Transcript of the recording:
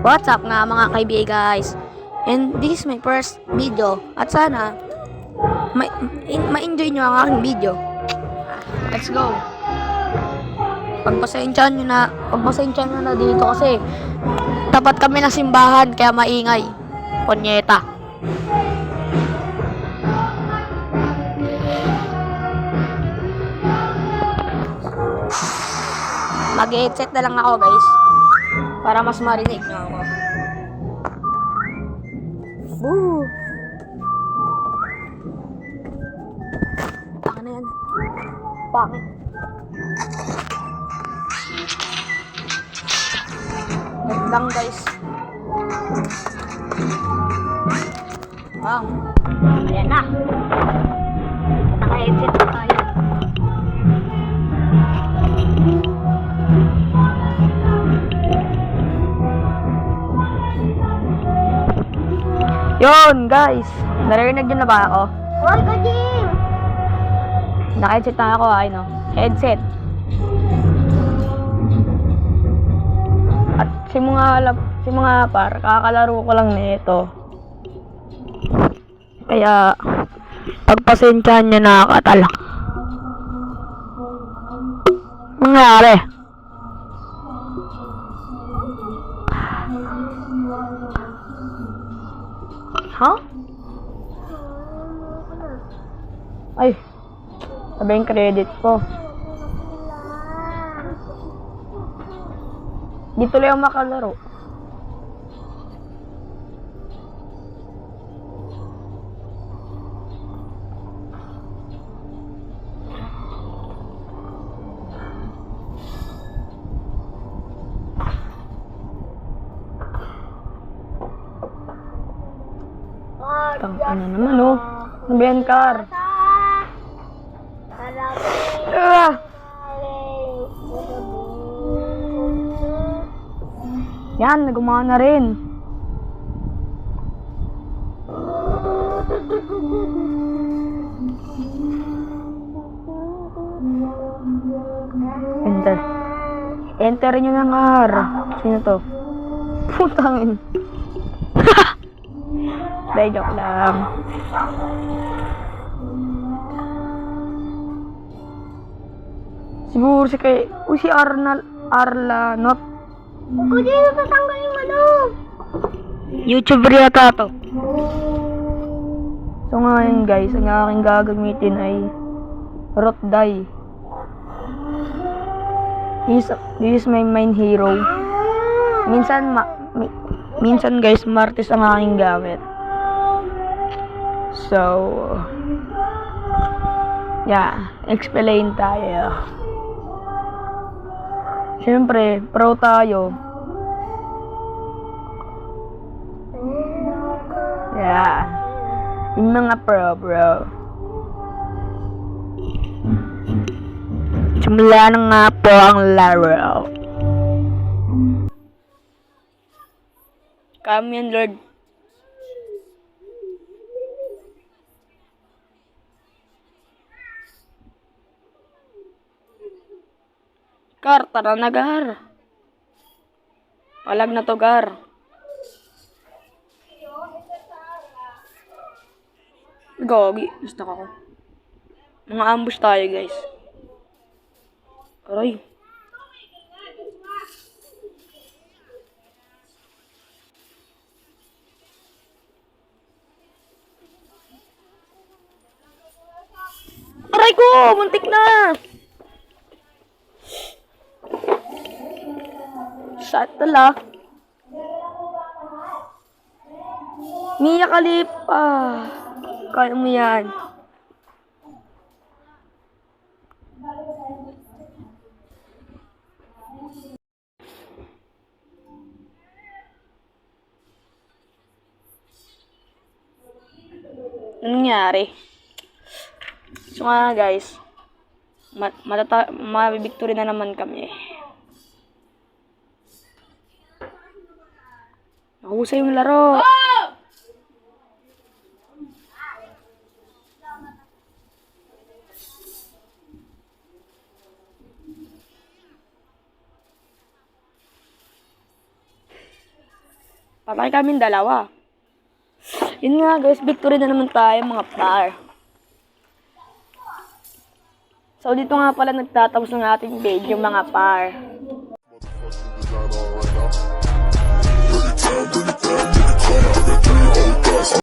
What's up nga mga kaibigan guys? And this is my first video at sana ma-enjoy nyo ang aking video. Let's go! Pagpasensyahan nyo na dito kasi tapat kami ng simbahan kaya maingay. Konyeta. Mag-headset na lang ako guys para mas marinig nyo ako. Woo! Taka na yan. Pangit. Wait lang guys. Wow. Ayan na. Naka-headset na tayo. Yun guys. Narinig nyo na ba ako? Hoy, Kajim! Naka-headset na ako ay no. Headset. At si mga par, kakalaro ko lang nito. Kaya pagpasensyahan nyo na katala. Nangyari? Huh? Ay, sabi yung credit ko. Di tuloy ako makalaro. Tang ano naman oh. Nabiyan car. Yan, nagumana rin. Enter. Enter nyo ng car. Sino to? Putangin. Dahil joke lang. Siguro si kay... Uy, si Arla not. Kung dito tatanggalin mo doon. YouTuber yata to. So ngayon guys, ang aking gagamitin ay Roth Die. This is my main hero. Minsan guys, Martis ang aking gamit. So yeah, explain tayo. Siyempre, pro tayo. Yeah. Yung mga pro, bro. Simula na nga po ang laro. Come yan, Lord. Gar, tara na gar. Palag na to gar. Gogi, gusto ko. Mga ambush tayo guys. Aray. Aray ko, muntik na. Satala. Mia Khalifa. Kaya mo yan. Anong nangyari? So nga guys, mabibiktory na naman kami. Nahusay yung laro. Patay kaming dalawa. Yun nga guys, victory na naman tayo mga par. So dito nga pala nagtatapos ng ating video mga par. Bring it down,